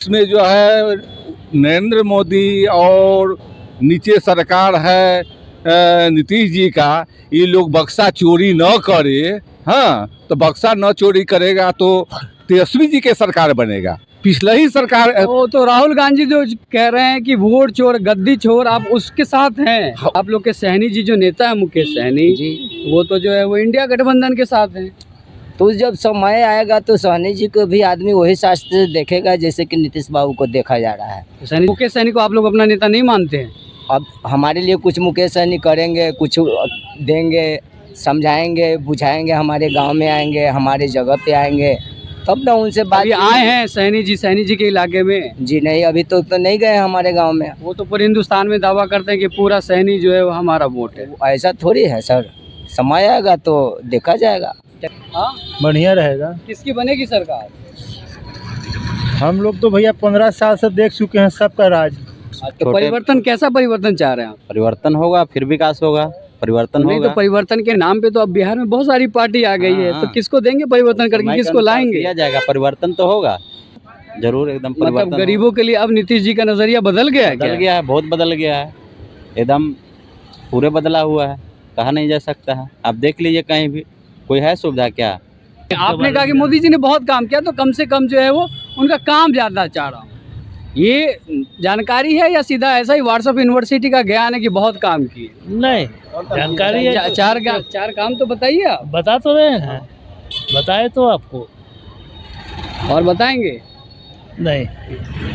इसमें जो है नरेंद्र मोदी और नीचे सरकार है नीतीश जी का, ये लोग बक्सा चोरी न करे। हाँ, तो बक्सा न चोरी करेगा तो तेजस्वी जी के सरकार बनेगा। पिछला ही सरकार वो तो राहुल गांधी जो कह रहे हैं कि वोट चोर गद्दी चोर, आप उसके साथ हैं। आप लोग के सहनी जी जो नेता है मुकेश सहनी जी, वो तो जो है वो इंडिया गठबंधन के साथ हैं। तो जब समय आएगा तो सहनी जी को भी आदमी वही शास्त्र से देखेगा जैसे कि नीतीश बाबू को देखा जा रहा है। मुकेश सहनी को आप लोग अपना नेता नहीं मानते हैं? अब हमारे लिए कुछ मुकेश सहनी करेंगे, कुछ देंगे, समझाएंगे, बुझाएंगे, हमारे गांव में आएंगे, हमारे जगह पे आएंगे, तब ना उनसे बात। अभी आए हैं सहनी जी के इलाके में? जी नहीं, अभी तो नहीं गए हमारे गांव में। वो तो पूरे हिंदुस्तान में दावा करते हैं कि पूरा सहनी जो है वो हमारा वोट है। ऐसा थोड़ी है सर, समय आएगा तो देखा जाएगा। हाँ, बढ़िया रहेगा। किसकी बनेगी सरकार? हम लोग तो भैया 15 साल से देख चुके हैं सबका राज। तो परिवर्तन, कैसा परिवर्तन चाह रहे हैं आप? परिवर्तन होगा, फिर विकास होगा, परिवर्तन नहीं होगा। तो परिवर्तन के नाम पे तो अब बिहार में बहुत सारी पार्टी आ गई है, तो किसको देंगे परिवर्तन करके, किसको लाएंगे? दिया जाएगा, परिवर्तन तो होगा जरूर, एकदम मतलब परिवर्तन। गरीबों के लिए अब नीतीश जी का नजरिया बदल गया है? बदल गया है, बहुत बदल गया है, एकदम पूरे बदला हुआ है, कहा नहीं जा सकता है। आप देख लीजिए, कहीं भी कोई है सुविधा क्या? आपने कहा कि मोदी जी ने बहुत काम किया, तो कम से कम जो है वो उनका काम ज्यादा चाह रहा हूँ, ये जानकारी है या सीधा ऐसा ही व्हाट्सएप यूनिवर्सिटी का ज्ञान है कि बहुत काम किए? नहीं, जानकारी है। चार काम तो बताइए आप। बता तो रहे हैं, बताए तो आपको, और बताएंगे नहीं।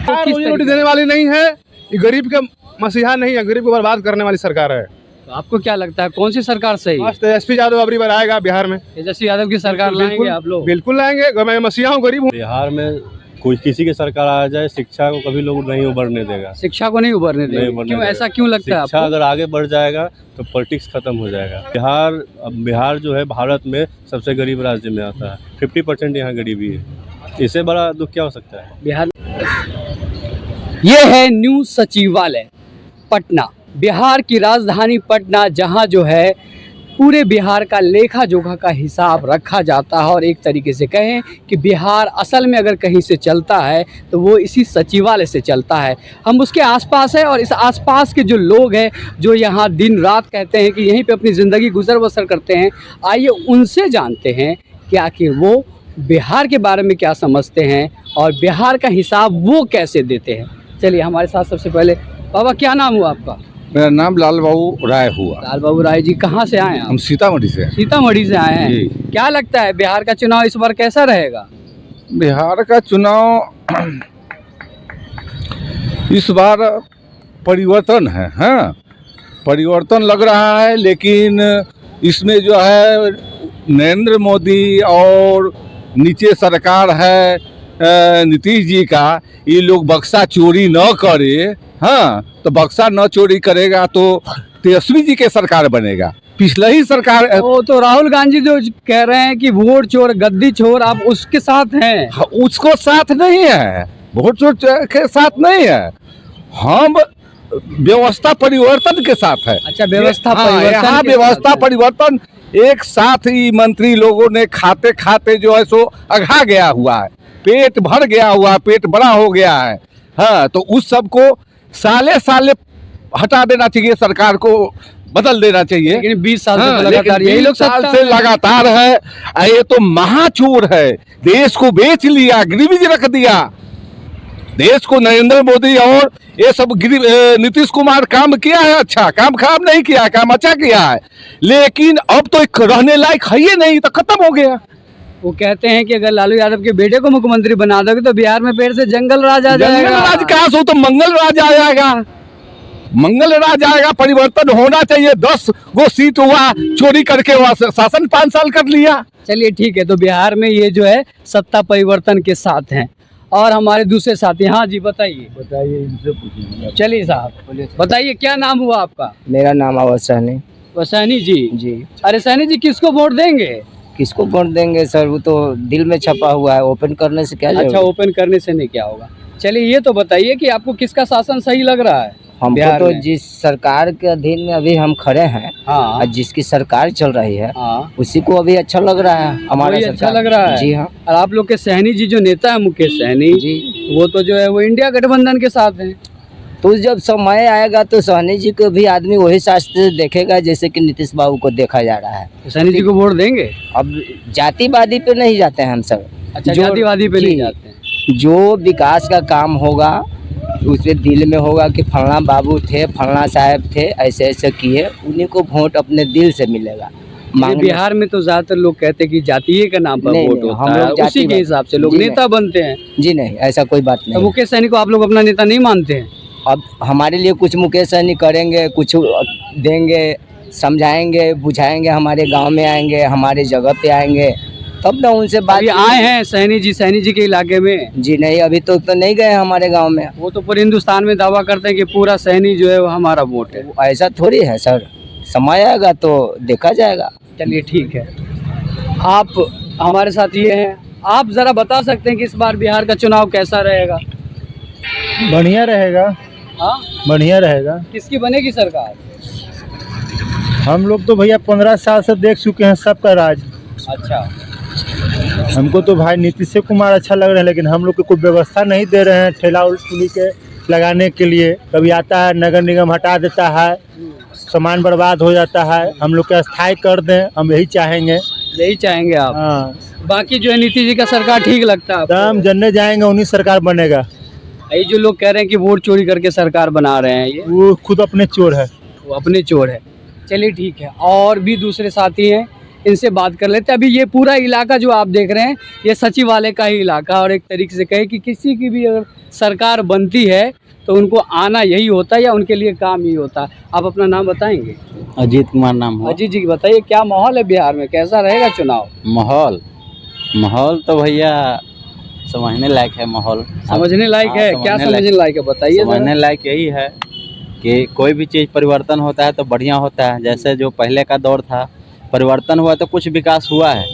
रोजी रोटी देने वाली नहीं है, ये गरीब का मसीहा नहीं है, गरीब को बर्बाद करने वाली सरकार है। तो आपको क्या लगता है कौन सी सरकार सही है? तेजस्वी यादव अबरी बार आएगा बिहार में। तेजस्वी यादव की सरकार लाएंगे आप लोग? बिल्कुल लाएंगे, मैं मसीहा हूँ, गरीब हूँ। बिहार में कोई किसी की सरकार आ जाए, शिक्षा को कभी लोग नहीं उभरने देगा। शिक्षा को नहीं उभरने देगा? क्यों, ऐसा क्यों लगता है आपको? शिक्षा अगर आगे बढ़ जाएगा तो पॉलिटिक्स खत्म हो जाएगा। बिहार जो है भारत में सबसे गरीब राज्य में आता है, 50% यहाँ गरीबी है। इससे बड़ा दुख क्या हो सकता है? बिहार ये है न्यू सचिवालय पटना, बिहार की राजधानी पटना, जहां जो है पूरे बिहार का लेखा जोखा का हिसाब रखा जाता है। और एक तरीके से कहें कि बिहार असल में अगर कहीं से चलता है तो वो इसी सचिवालय से चलता है। हम उसके आसपास है और इस आसपास के जो लोग हैं जो यहाँ दिन रात कहते हैं कि यहीं पे अपनी ज़िंदगी गुजर बसर करते हैं, आइए उनसे जानते हैं कि आखिर वो बिहार के बारे में क्या समझते हैं और बिहार का हिसाब वो कैसे देते हैं। चलिए हमारे साथ सबसे पहले, बाबा क्या नाम हुआ आपका? मेरा नाम लाल बाबू राय हुआ। लाल बाबू राय जी, कहाँ से आए हैं? हम सीतामढ़ी से। सीतामढ़ी से आए हैं। क्या लगता है बिहार का चुनाव इस बार कैसा रहेगा? बिहार का चुनाव इस बार परिवर्तन है। हाँ, परिवर्तन लग रहा है, लेकिन इसमें जो है नरेंद्र मोदी और नीचे सरकार है नीतीश जी का, ये लोग बक्सा चोरी न करे। हाँ, तो बक्सा न चोरी करेगा तो तेजस्वी जी के सरकार बनेगा। पिछला ही सरकार वो तो राहुल गांधी जो कह रहे हैं कि वोट चोर गद्दी चोर, आप उसके साथ हैं? उसको साथ नहीं है, वोट चोर के साथ नहीं है, हम व्यवस्था परिवर्तन के साथ है। अच्छा, व्यवस्था यहाँ व्यवस्था परिवर्तन एक साथ ही मंत्री लोगों ने खाते खाते जो है सो अघा गया हुआ है, पेट भर गया हुआ है, पेट बड़ा हो गया है। हाँ, तो उस सब को साले साले हटा देना चाहिए, सरकार को बदल देना चाहिए। लेकिन 20 साल से हाँ, लगातार यही लोग साल से लगातार है। ये तो महाचोर है, देश को बेच लिया, गरीबी रख दिया देश को। नरेंद्र मोदी और ये सब नीतीश कुमार काम किया है, अच्छा काम खराब नहीं किया है, काम अच्छा किया है, लेकिन अब तो एक रहने लायक है ही नहीं, तो खत्म हो गया। वो कहते हैं कि अगर लालू यादव के बेटे को मुख्यमंत्री बना दोगे तो बिहार में फिर से जंगल राज आ जाएगा। जंगल राज कहाँ से, तो मंगल राज आ जाएगा, मंगल राज आएगा। परिवर्तन होना चाहिए। 10 गो सीट हुआ चोरी करके, हुआ शासन 5 साल कर लिया। चलिए ठीक है, तो बिहार में ये जो है सत्ता परिवर्तन के साथ हैं। और हमारे दूसरे साथी, हाँ जी बताइए इनसे पूछिए। चलिए साहब बताइए, क्या नाम हुआ आपका? मेरा नाम अवध सहनी। सहनी जी? जी। अरे सहनी जी, किसको वोट देंगे? किसको वोट देंगे सर, वो तो दिल में छपा हुआ है, ओपन करने से क्या? अच्छा, ओपन करने से नहीं क्या होगा। चलिए ये तो बताइए कि आपको किसका शासन सही लग रहा है? हमको बिहार तो में? जिस सरकार के अधीन में अभी हम खड़े हैं हाँ और जिसकी सरकार चल रही है हाँ, उसी को अभी अच्छा लग रहा है हमारा वही अच्छा सरकार। लग रहा है? जी हाँ और आप लोग के सहनी जी जो नेता है मुकेश सहनी, जी। वो तो जो है वो इंडिया गठबंधन के साथ हैं। तो जब समय आएगा तो सहनी जी को भी आदमी वही शास्त्र से देखेगा जैसे कि नीतीश बाबू को देखा जा रहा है। तो सहनी जी को वोट देंगे? अब जातिवादी पे नहीं जाते हैं हम सब। अच्छा, जो- जातिवादी पे जी। नहीं जाते हैं। जो विकास का काम होगा उसके दिल में होगा कि फलना बाबू थे, फलना साहब थे, ऐसे ऐसे किए, उन्हीं को वोट अपने दिल से मिलेगा। ये मांगने- बिहार में तो ज्यादातर लोग कहते हैं कि जातीय के नाम पर नहीं, वोट नहीं, होता हम है, लोग उसी जातिवाद- के हिसाब से लोग जी नेता बनते हैं। जी नहीं, ऐसा कोई बात तो नहीं। मुकेश सहनी को आप लोग अपना नेता नहीं मानते हैं? अब हमारे लिए कुछ मुकेश सहनी करेंगे, कुछ देंगे, समझाएंगे, बुझाएंगे, हमारे गांव में आएंगे, हमारे जगह पे आएंगे, तब ना उनसे बात। अभी आए हैं सहनी जी के इलाके में? जी नहीं, अभी तो नहीं गए हमारे गांव में। वो तो पूरे हिंदुस्तान में दावा करते हैं कि पूरा सहनी जो है वो हमारा वोट है। ऐसा थोड़ी है सर, समय आएगा तो देखा जाएगा। चलिए ठीक है, आप हमारे साथ ये हैं, आप जरा बता सकते हैं कि इस बार बिहार का चुनाव कैसा रहेगा? बढ़िया रहेगा, हाँ, बढ़िया रहेगा। किसकी बनेगी सरकार? हम लोग तो भैया 15 साल से देख चुके हैं सबका राज। अच्छा, हमको तो भाई नीतीश कुमार अच्छा लग रहा है, लेकिन हम लोग को कोई व्यवस्था नहीं दे रहे हैं ठेला उठनी के लगाने के लिए। कभी आता है नगर निगम हटा देता है, सामान बर्बाद हो जाता है। हम लोग का स्थायी कर दें, हम यही चाहेंगे। यही चाहेंगे आप? हाँ, बाकी जो है नीतीश जी का सरकार ठीक लगता है आपको? हम जन्ने जाएंगे उन्हीं सरकार बनेगा। ये जो लोग कह रहे हैं कि वोट चोरी करके सरकार बना रहे हैं, ये वो खुद अपने चोर है। वो अपने चोर है। चलिए ठीक है, और भी दूसरे साथी हैं, इनसे बात कर लेते हैं। अभी ये पूरा इलाका जो आप देख रहे हैं ये सचिवालय का ही इलाका, और एक तरीके से कहे कि किसी की भी अगर सरकार बनती है तो उनको आना यही होता है या उनके लिए काम ही होता है। आप अपना नाम बताएंगे? अजीत कुमार नाम है। अजीत जी बताइए, क्या माहौल है बिहार में, कैसा रहेगा चुनाव? माहौल तो भैया समझने लायक है। माहौल समझने लायक है? क्या समझने लायक है बताइए जरा। समझने लायक यही है कि कोई भी चीज़ परिवर्तन होता है तो बढ़िया होता है। जैसे जो पहले का दौर था, परिवर्तन हुआ तो कुछ विकास हुआ है,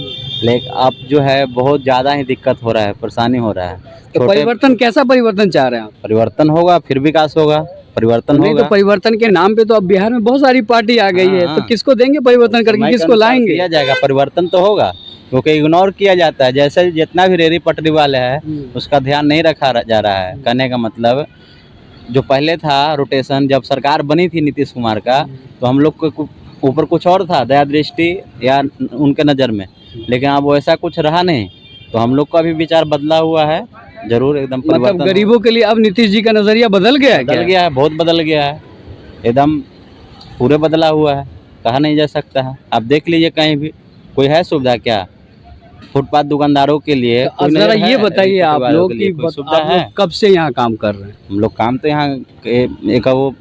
लेकिन अब जो है बहुत ज़्यादा ही दिक्कत हो रहा है, परेशानी हो रहा है। तो परिवर्तन, कैसा परिवर्तन चाह रहे हैं आप? परिवर्तन होगा फिर विकास होगा, परिवर्तन नहीं होगा। तो परिवर्तन के नाम पे तो अब बिहार में बहुत सारी पार्टी आ गई है, हाँ, तो किसको देंगे परिवर्तन करके, समय के किसको अनुसार लाएंगे? किया जाएगा, परिवर्तन तो होगा, क्योंकि इग्नोर किया जाता है। जैसे जितना भी रेहड़ी पटरी वाले है उसका ध्यान नहीं रखा जा रहा है। कहने का मतलब जो पहले था रोटेशन, जब सरकार बनी थी नीतीश कुमार का, तो हम लोग को ऊपर कुछ और था, दया दृष्टि या उनके नज़र में, लेकिन अब वैसा कुछ रहा नहीं। तो हम लोग का भी विचार बदला हुआ है, जरूर एकदम मतलब परिवर्तन गरीबों के लिए अब नीतीश जी का नजरिया बदल गया है? बदल क्या गया है, बहुत बदल गया है, एकदम पूरे बदला हुआ है, कहा नहीं जा सकता है। आप देख लीजिए कहीं भी कोई है सुविधा क्या फुटपाथ दुकानदारों के लिए? तो जरा ये बताइए आप लोग कि सुविधा आप है? लोग कब से यहाँ काम कर रहे हैं? हम लोग काम तो यहाँ एक वो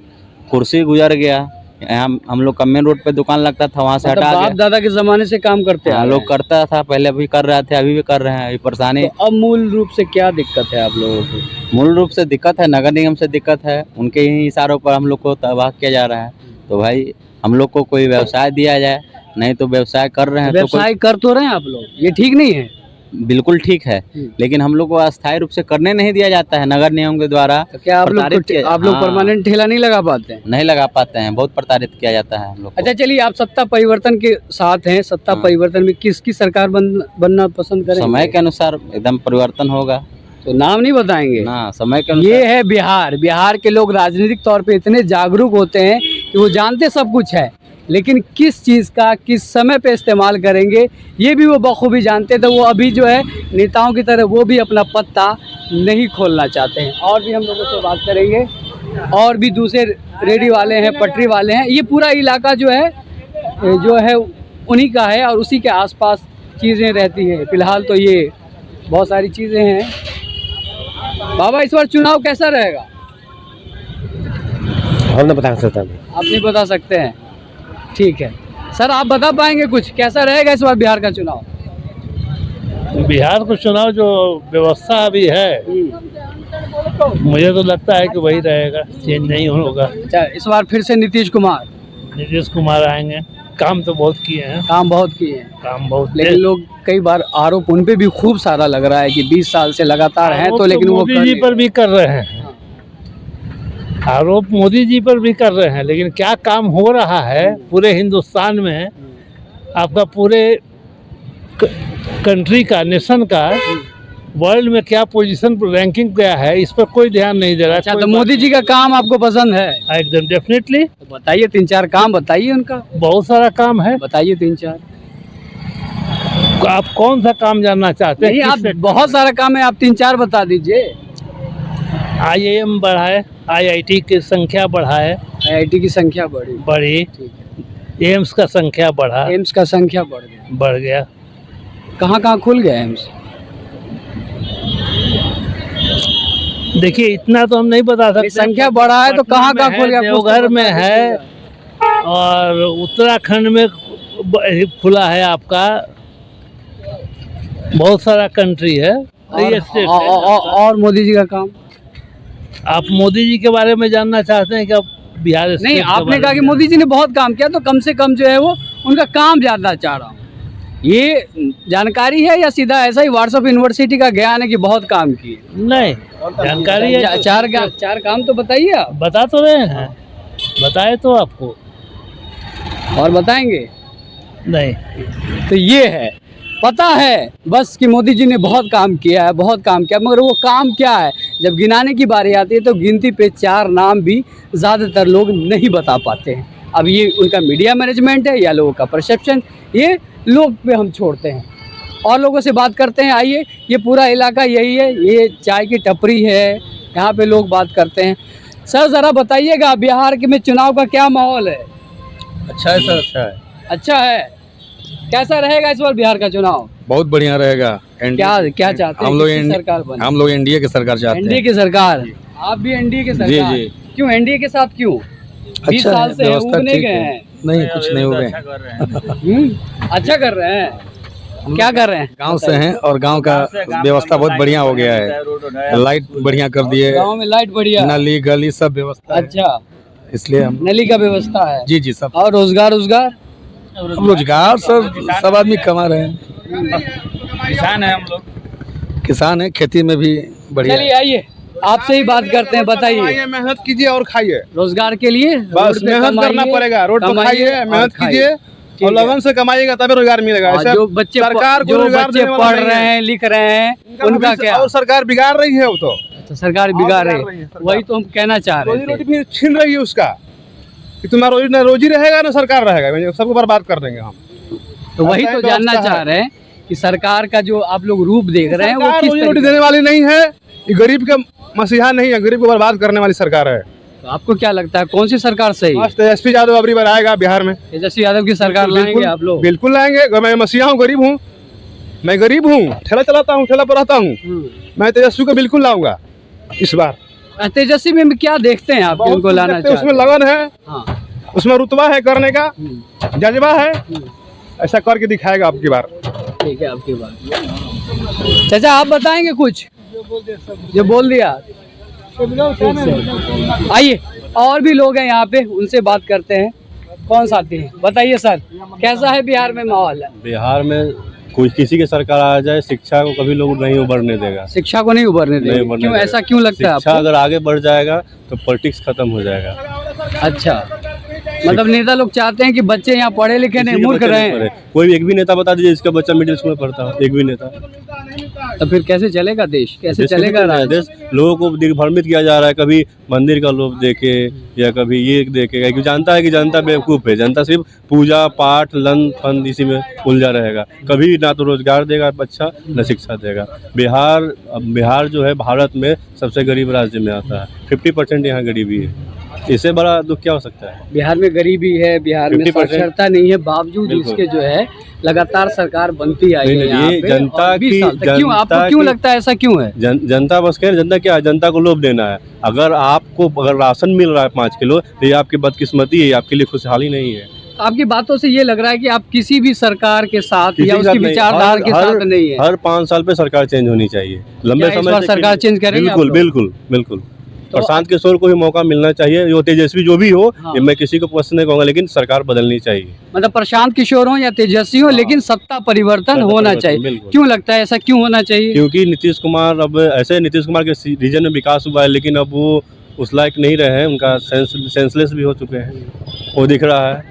कुर्सी गुजर गया, यहाँ हम लोग का मेन रोड पे दुकान लगता था, वहाँ से मतलब हटा बाप गया। दादा के जमाने से काम करते हैं हम लोग करता था, पहले भी कर रहे थे, अभी भी कर रहे हैं। अभी परेशानी तो अब मूल रूप से क्या दिक्कत है आप लोगों को? मूल रूप से दिक्कत है, नगर निगम से दिक्कत है, उनके ही इशारों पर हम लोग को तबाह किया जा रहा है। तो भाई हम लोग को कोई व्यवसाय दिया जाए, नहीं तो व्यवसाय कर रहे हैं तो व्यवसाय कर तो रहे हैं आप लोग, ये ठीक नहीं है? बिल्कुल ठीक है, लेकिन हम लोग को अस्थायी रूप से करने नहीं दिया जाता है नगर निगम के द्वारा। तो क्या आप लोग प्रताड़ित किया- आप लोग हाँ। परमानेंट ठेला नहीं लगा पाते हैं? नहीं लगा पाते हैं, बहुत प्रताड़ित किया जाता है हम लोग को। अच्छा चलिए, आप सत्ता परिवर्तन के साथ हैं, सत्ता हाँ। परिवर्तन में किसकी सरकार बनना पसंद करेंगे? समय के अनुसार एकदम परिवर्तन होगा तो नाम नहीं बताएंगे ना, समय के अनुसार। ये है बिहार। बिहार के लोग राजनीतिक तौर पे इतने जागरूक होते हैं कि वो जानते सब कुछ है, लेकिन किस चीज़ का किस समय पे इस्तेमाल करेंगे ये भी वो बखूबी जानते। तो वो अभी जो है नेताओं की तरह वो भी अपना पत्ता नहीं खोलना चाहते हैं। और भी हम लोगों से बात करेंगे, और भी दूसरे रेडी वाले हैं, पटरी वाले हैं। ये पूरा इलाका जो है उन्हीं का है और उसी के आसपास चीज़ें रहती हैं। फिलहाल तो ये बहुत सारी चीज़ें हैं। बाबा, इस बार चुनाव कैसा रहेगा? हम नहीं बता सकता। आप नहीं बता सकते हैं, ठीक है। सर आप बता पाएंगे कुछ, कैसा रहेगा इस बार बिहार का चुनाव? बिहार का चुनाव जो व्यवस्था अभी है, मुझे तो लगता है कि वही रहेगा, चेंज नहीं होगा। अच्छा, इस बार फिर से नीतीश कुमार? नीतीश कुमार आएंगे, काम तो बहुत किए हैं, काम बहुत किए हैं, काम बहुत। लेकिन लोग कई बार आरोप उन पे भी खूब सारा लग रहा है कि 20 साल से लगातार हैं तो, लेकिन वो मोदी जी पर भी कर रहे हैं। आरोप मोदी जी पर भी कर रहे हैं, लेकिन क्या काम हो रहा है पूरे हिंदुस्तान में, आपका पूरे कंट्री का, नेशन का, वर्ल्ड में क्या पोजीशन, रैंकिंग क्या है, इस पर कोई ध्यान नहीं दे रहा। अच्छा, तो मोदी जी का काम आपको पसंद है? एकदम डेफिनेटली। तो बताइए 3-4 काम बताइए उनका। बहुत सारा काम है, बताइए 3-4। आप कौन सा काम जानना चाहते हैं? नहीं, आप बहुत सारा काम है, आप 3-4 बता दीजिए। IIM बढ़ाए, IIT की संख्या बढ़ाए, IIT की संख्या बढ़ी, एम्स का संख्या बढ़ा, एम्स का संख्या बढ़ गया। कहाँ खुल गया एम्स? देखिए इतना तो हम नहीं बता सकते। संख्या बढ़ा है तो कहाँ खुल गया? देवघर में है और उत्तराखंड में खुला है आपका, बहुत सारा कंट्री है। और मोदी जी का काम? आप मोदी जी के बारे में जानना चाहते हैं क्या? बिहार स्टेट नहीं, आपने कहा कि मोदी जी ने बहुत काम किया, तो कम से कम जो है वो उनका काम जानना चाह रहा हूँ। ये जानकारी है या सीधा ऐसा ही व्हाट्सएप यूनिवर्सिटी का ज्ञान है कि बहुत काम किए? नहीं, जानकारी है। चार काम तो बताइए आप। बता तो रहे हैं, बताए तो आपको। और बताएंगे? नहीं। तो ये है, पता है बस कि मोदी जी ने बहुत काम किया है, बहुत काम किया, मगर वो काम क्या है जब गिनाने की बारी आती है तो गिनती पे 4 नाम भी ज़्यादातर लोग नहीं बता पाते हैं। अब ये उनका मीडिया मैनेजमेंट है या लोगों का परसेप्शन, ये लोग पे हम छोड़ते हैं। और लोगों से बात करते हैं। आइए, ये पूरा इलाका यही है, ये चाय की टपरी है, यहाँ पे लोग बात करते हैं। सर ज़रा बताइएगा, बिहार के में चुनाव का क्या माहौल है? अच्छा है सर, अच्छा है। अच्छा है। कैसा रहेगा इस बार बिहार का चुनाव? बहुत बढ़िया रहेगा। क्या चाहते हैं? हम लोग किसकी सरकार बने? हम लोग एनडीए की सरकार चाहते हैं। एनडीए की सरकार। आप भी एनडीए की सरकार? जी। क्यों एनडीए के साथ क्यों? 20 साल से उब नहीं गए हैं? नहीं, कुछ नहीं हुए। अच्छा कर रहे हैं। क्या कर रहे हैं? गांव से हैं और गांव का व्यवस्था बहुत बढ़िया हो गया है। लाइट बढ़िया कर दिए, गांव में लाइट बढ़िया, नली गली सब व्यवस्था है। अच्छा, इसलिए हम नली का व्यवस्था है। जी सब। और रोजगार रोजगार सब आदमी कमा रहे हैं। किसान है हम लोग, किसान है, खेती में भी बढ़िया। चलिए आइए आपसे ही बात करते हैं। बताइए, मेहनत कीजिए और खाइए। रोजगार के लिए बस मेहनत करना पड़ेगा। रोड पर खाइए, मेहनत कीजिए और लगन से कमाइएगा तभी रोजगार मिलेगा। ऐसा जो बच्चे सरकार को रोजगार देने वाला पढ़ नहीं रहे है। हैं, लिख रहे हैं, उनका क्या? और सरकार बिगाड़ रही है वो तो। सरकार बिगाड़ रही है, वही तो हम कहना चाह रहे रोजी थे। रोटी भी छीन रही है उसका, कि तुम्हारा रोजी रहेगा ना सरकार रहेगा, सबको बर्बाद कर देंगे हम। तो वही तो जानना चाह रहे हैं कि सरकार का जो आप लोग रूप देख रहे हैं वो किस रोजी रोटी तरीके? देने वाली नहीं है, ये गरीब का मसीहा नहीं है, गरीब को बर्बाद करने वाली सरकार है। तो आपको क्या लगता है कौन सी सरकार सही है? तेजस्वी यादव अबरी बार आएगा बिहार में। तेजस्वी यादव की सरकार लाएंगे आप लोग? बिल्कुल लाएंगे। मैं मसीहा हूँ, गरीब हूँ, मैं गरीब हूँ, ठेला चलाता हूँ, ठेला पर रहता हूँ। मैं तेजस्वी को बिल्कुल लाऊंगा इस बार। तेजस्वी में क्या देखते हैं आप उनको लाना चाहते हैं? उसमें लगन है, हाँ। उसमें रुतबा है करने का, जज्बा है, ऐसा करके दिखाएगा आपकी बार। ठीक है, आपकी बात। चाचा आप बताएंगे कुछ? जो बोल दिया। आइए, और भी लोग हैं यहाँ पे, उनसे बात करते हैं। कौन साथी हैं? बताइए सर, कैसा है बिहार में माहौल? बिहार में कोई किसी की सरकार आ जाए, शिक्षा को कभी लोग नहीं उभरने देगा। शिक्षा को नहीं उभरने देंगे? क्यों, ऐसा क्यों लगता है शिक्षा आपको? अगर आगे बढ़ जाएगा तो पॉलिटिक्स खत्म हो जाएगा। अच्छा, मतलब नेता लोग चाहते हैं कि बच्चे यहाँ पढ़े लिखे नहीं, मूर्ख रहे। कोई एक भी नेता बता दीजिए जिसका बच्चा मिडिल स्कूल में पढ़ता हो, एक भी नेता। तो फिर कैसे चलेगा देश? कैसे चलेगा राज्य? देश लोगों को दिग्भ्रमित किया जा रहा है, कभी मंदिर का लोभ देके या कभी ये देखेगा, क्योंकि जानता है कि जनता बेवकूफ़ है। जनता सिर्फ पूजा पाठ लन फन इसी में उलझा रहेगा, कभी ना तो रोजगार देगा अच्छा, न शिक्षा देगा। बिहार जो है भारत में सबसे गरीब राज्य में आता है। 50% यहाँ गरीबी है, इससे बड़ा दुख क्या हो सकता है? बिहार में गरीबी है, बिहार में 50% साक्षरता नहीं है, बावजूद इसके जो है लगातार सरकार बनती आई है यहाँ ये पे। जनता और 20 की साल तक। क्यों, आपको क्यों लगता है ऐसा क्यों है? जनता बस कह, जनता क्या है, जनता को लोभ देना है। अगर राशन मिल रहा है 5 किलो तो ये आपकी बदकिस्मती है, आपके लिए खुशहाली नहीं है। आपकी बातों से ये लग रहा है कि आप किसी भी सरकार के साथ या उसकी विचारधारा के साथ नहीं है। हर 5 साल पे सरकार चेंज होनी चाहिए। लंबे समय से सरकार चेंज करेंगे? बिल्कुल बिल्कुल बिल्कुल। प्रशांत किशोर को भी मौका मिलना चाहिए, जो तेजस्वी जो भी हो, ये मैं किसी को पसंद नहीं कहूँगा, लेकिन सरकार बदलनी चाहिए। मतलब प्रशांत किशोर हो या तेजस्वी हो, लेकिन सत्ता परिवर्तन होना चाहिए। क्यों लगता है ऐसा क्यों होना चाहिए? क्योंकि नीतीश कुमार, अब ऐसे नीतीश कुमार के रीजन में विकास हुआ है, लेकिन अब वो उस लायक नहीं रहे हैं, उनका सेंसलेस भी हो चुके हैं, वो दिख रहा है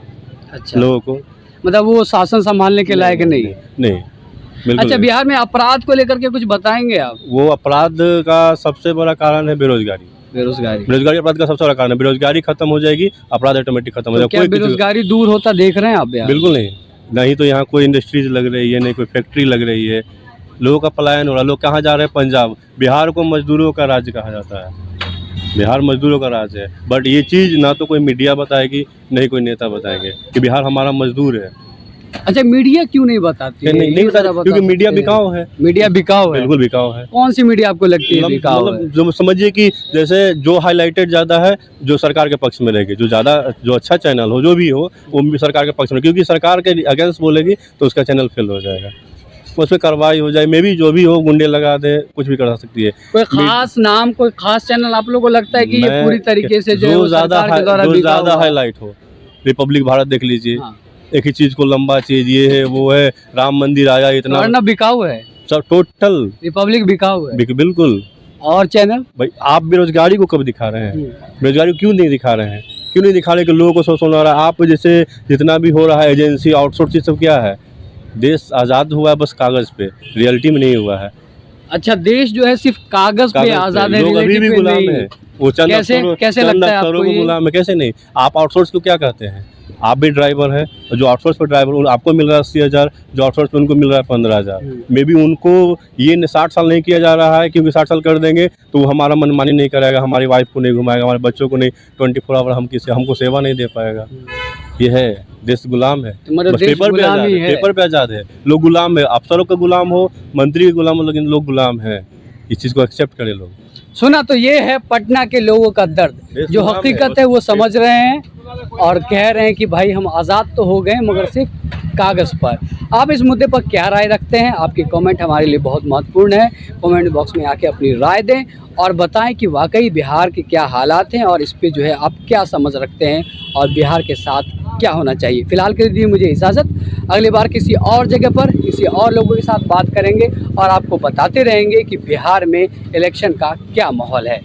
अच्छा, लोगों को। मतलब वो शासन संभालने के लायक नहीं। नहीं बिल्कुल अच्छा, नहीं। बिहार में अपराध को लेकर के कुछ बताएंगे आप? वो अपराध का सबसे बड़ा कारण है बेरोजगारी। बेरोजगारी। बेरोजगारी अपराध का सबसे बड़ा कारण है। बेरोजगारी खत्म हो जाएगी, अपराध ऑटोमेटिक खत्म हो तो जाएगा। क्या बेरोजगारी दूर होता देख रहे हैं आप बिहार? बिल्कुल नहीं, नहीं तो यहाँ कोई इंडस्ट्रीज लग रही है, नहीं कोई फैक्ट्री लग रही है, लोगों का पलायन हो रहा है। लोग कहाँ जा रहे हैं? पंजाब। बिहार को मजदूरों का राज्य कहा जाता है, बिहार मजदूरों का राज्य है, बट ये चीज़ ना तो कोई मीडिया बताएगी, नहीं कोई नेता बताएंगे कि बिहार हमारा मजदूर है। अच्छा, मीडिया क्यों नहीं बताती है? नहीं ये बताती, जरा बता क्योंकि मीडिया सकते हैं। बिकाऊ है। मीडिया बिकाऊ है। बिल्कुल बिकाऊ है। कौन सी मीडिया आपको लगती है बिकाऊ है? मतलब जो समझिए कि जैसे जो हाईलाइटेड ज़्यादा है, जो सरकार के पक्ष में रहेगी, जो अच्छा चैनल हो, जो भी हो, वो भी सरकार के पक्ष में, क्योंकि सरकार के अगेंस्ट बोलेगी तो उसका चैनल फेल हो जाएगा, उस पर कार्रवाई हो जाए, मे भी जो भी हो, गुंडे लगा दे, कुछ भी कर सकती है। कोई खास नाम, कोई खास चैनल आप लोगों को लगता है कि ये पूरी तरीके से जो है वो सरकार के द्वारा बिका ज़्यादा हुआ है? हाईलाइट हो, रिपब्लिक भारत देख लीजिए, हाँ। एक ही चीज़ को लंबा चीज़, ये है वो है, राम मंदिर आया इतना, अर्णब बिकाऊ है, सब टोटल रिपब्लिक बिकाऊ है। बिल्कुल। और चैनल भाई आप बेरोजगारी को कब दिखा रहे हैं? बेरोजगारी को क्यों नहीं दिखा रहे हैं? क्यों नहीं दिखा रहे कि लोगों को सोचना रहा है? आप जैसे जितना भी हो रहा है एजेंसी आउटसोर्स, ये सब क्या है? देश आज़ाद हुआ है बस कागज़ पे, रियलिटी में नहीं हुआ है। अच्छा, देश जो है सिर्फ कागज पे आजाद है, लोग अभी रियलिटी भी पे गुलाम नहीं। है। वो चंद कैसे अफसरों कैसे चंद लगता है अफसरों आपको को ये? गुलाम है, कैसे नहीं? आप आउटसोर्स को क्या कहते हैं? आप भी ड्राइवर हैं, जो आउटसोर्स पर ड्राइवर, आपको मिल रहा है 80,000, जो आउटसोर्स पर उनको मिल रहा है 15,000। मे बी उनको ये 60 साल नहीं किया जा रहा है, क्योंकि 60 साल कर देंगे तो वो हमारा मनमानी नहीं करेगा, हमारी वाइफ को नहीं घुमाएगा, हमारे बच्चों को नहीं, 24 आवर हमको सेवा नहीं दे पाएगा। ये है, देश गुलाम है, मतलब बस देश पेपर पे गुलाम आजाद ही है, है। पेपर पे आजाद है। लोग गुलाम है, अफसरों का गुलाम हो, मंत्री के गुलाम हो, लेकिन लोग गुलाम है। इस चीज़ को एक्सेप्ट करें लोग। सुना तो ये है पटना के लोगों का दर्द, देश जो गुलाम है, हकीकत है वो समझ रहे हैं और कह रहे हैं कि भाई हम आज़ाद तो हो गए मगर सिर्फ कागज़ पर। आप इस मुद्दे पर क्या राय रखते हैं? आपकी कमेंट हमारे लिए बहुत महत्वपूर्ण है। कमेंट बॉक्स में आके अपनी राय दें और बताएं कि वाकई बिहार के क्या हालात हैं और इस पे जो है आप क्या समझ रखते हैं और बिहार के साथ क्या होना चाहिए। फिलहाल के लिए मुझे इजाज़त, अगली बार किसी और जगह पर किसी और लोगों के साथ बात करेंगे और आपको बताते रहेंगे कि बिहार में इलेक्शन का क्या माहौल है।